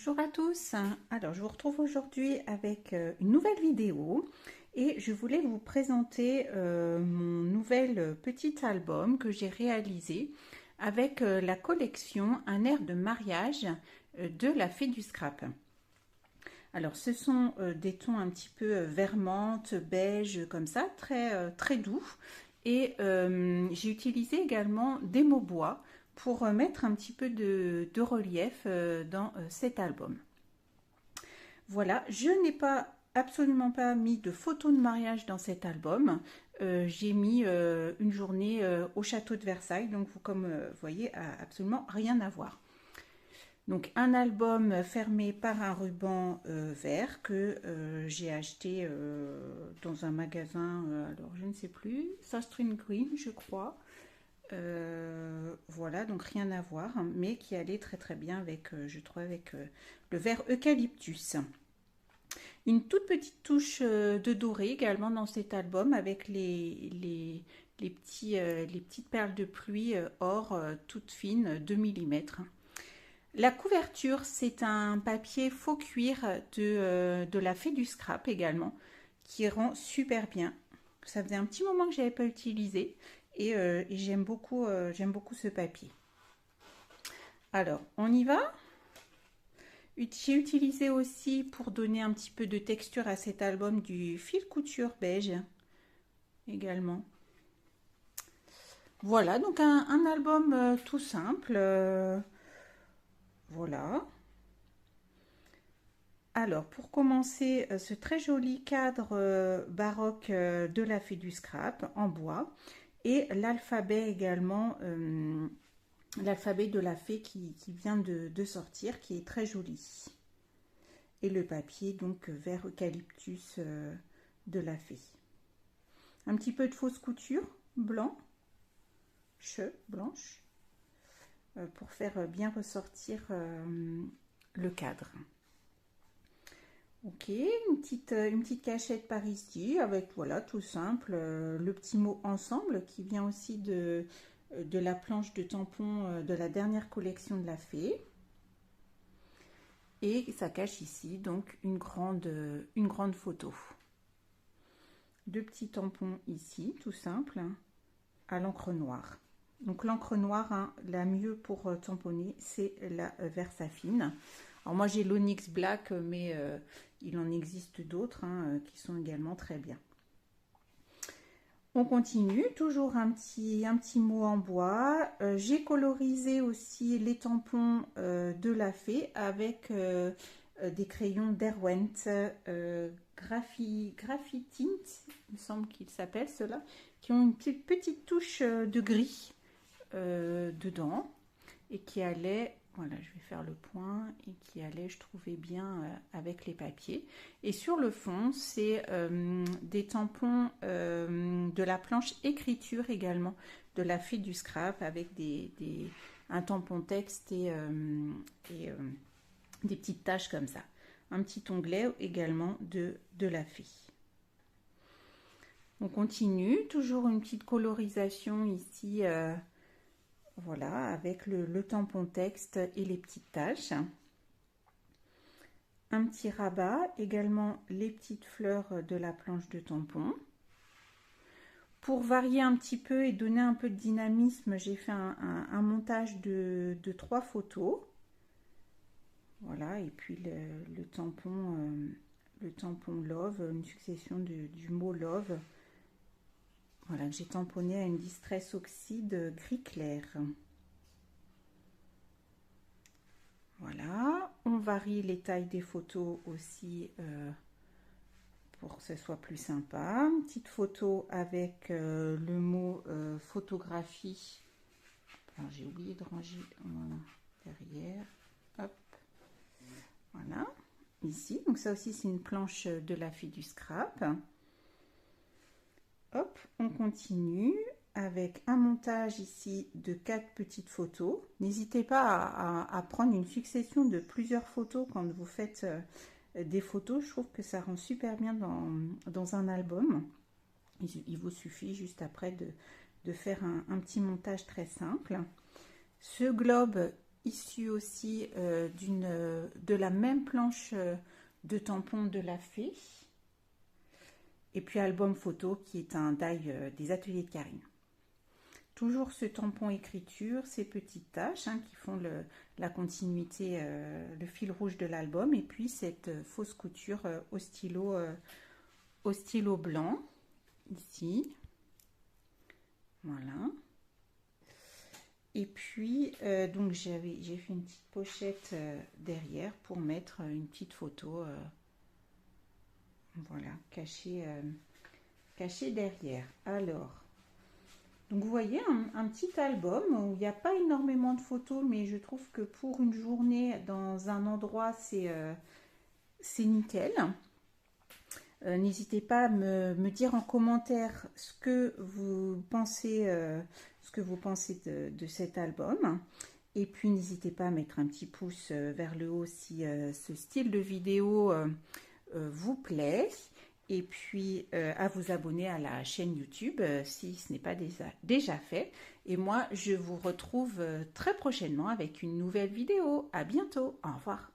Bonjour à tous. Alors, je vous retrouve aujourd'hui avec une nouvelle vidéo et je voulais vous présenter mon nouvel petit album que j'ai réalisé avec la collection Un air de mariage de la Fée du Scrap. Alors, ce sont des tons un petit peu vert menthe, beige, comme ça, très doux. Et j'ai utilisé également des mots bois pour mettre un petit peu de relief dans cet album. Voilà, je n'ai absolument pas mis de photos de mariage dans cet album. J'ai mis une journée au château de Versailles, donc comme vous voyez, absolument rien à voir. Donc un album fermé par un ruban vert que j'ai acheté dans un magasin, alors je ne sais plus, Sastring Green je crois. Voilà, donc rien à voir, mais qui allait très bien avec, je trouve, avec le vert eucalyptus. Une toute petite touche de doré également dans cet album avec les petites perles de pluie or toutes fines 2 mm. La couverture, c'est un papier faux cuir de la Fée du Scrap également, qui rend super bien. Ça faisait un petit moment que je n'avais pas utilisé et j'aime beaucoup ce papier. Alors, on y va. J'ai utilisé aussi, pour donner un petit peu de texture à cet album, du fil couture beige également. Voilà, donc un album tout simple. Voilà. Alors, pour commencer, ce très joli cadre baroque de la Fée du Scrap en bois et l'alphabet également, l'alphabet de la Fée qui vient de sortir, qui est très joli. Et le papier, donc, vert eucalyptus de la Fée. Un petit peu de fausse couture, blanche, pour faire bien ressortir le cadre. Ok, une petite cachette par ici avec, voilà, tout simple, le petit mot ensemble qui vient aussi de la planche de tampon de la dernière collection de la Fée. Et ça cache ici donc une grande photo. Deux petits tampons ici, tout simple, à l'encre noire. Donc l'encre noire, hein, la mieux pour tamponner, c'est la Versafine. Alors moi j'ai l'Onyx Black, mais il en existe d'autres hein, qui sont également très bien. On continue, toujours un petit mot en bois. J'ai colorisé aussi les tampons de la Fée avec des crayons Derwent Graphitint, il me semble qu'il s'appelle ceux-là, qui ont une petite touche de gris dedans et qui allait, voilà, je vais faire le point, et qui allait, je trouvais bien avec les papiers. Et sur le fond, c'est des tampons de la planche écriture également, de la Fée du Scrap, avec un tampon texte et des petites taches comme ça. Un petit onglet également de la Fée. On continue, toujours une petite colorisation ici, voilà, avec le tampon texte et les petites taches. Un petit rabat, également les petites fleurs de la planche de tampon. Pour varier un petit peu et donner un peu de dynamisme, j'ai fait un montage de 3 photos. Voilà, et puis le tampon Love, une succession du mot Love. Voilà, que j'ai tamponné à une Distress Oxyde gris clair. Voilà, on varie les tailles des photos aussi pour que ce soit plus sympa. Une petite photo avec le mot photographie. J'ai oublié de ranger derrière. Hop, voilà, ici. Donc ça aussi c'est une planche de la Fée du Scrap. Hop, on continue avec un montage ici de 4 petites photos. N'hésitez pas à prendre une succession de plusieurs photos quand vous faites des photos. Je trouve que ça rend super bien dans un album. Il vous suffit juste après de faire un petit montage très simple. Ce globe issu aussi de la même planche de tampons de la Fée. Et puis album photo qui est un die des ateliers de Karine. Toujours ce tampon écriture, ces petites taches qui font la continuité, le fil rouge de l'album. Et puis cette fausse couture au stylo blanc, ici. Voilà. Et puis, donc j'ai fait une petite pochette derrière pour mettre une petite photo, voilà, cachée derrière. Alors, donc vous voyez un petit album où il n'y a pas énormément de photos, mais je trouve que pour une journée dans un endroit, c'est nickel. N'hésitez pas à me dire en commentaire ce que vous pensez, de cet album. Et puis n'hésitez pas à mettre un petit pouce vers le haut si ce style de vidéo vous plaît. Et puis à vous abonner à la chaîne YouTube si ce n'est pas déjà fait. Et moi, je vous retrouve très prochainement avec une nouvelle vidéo. À bientôt. Au revoir.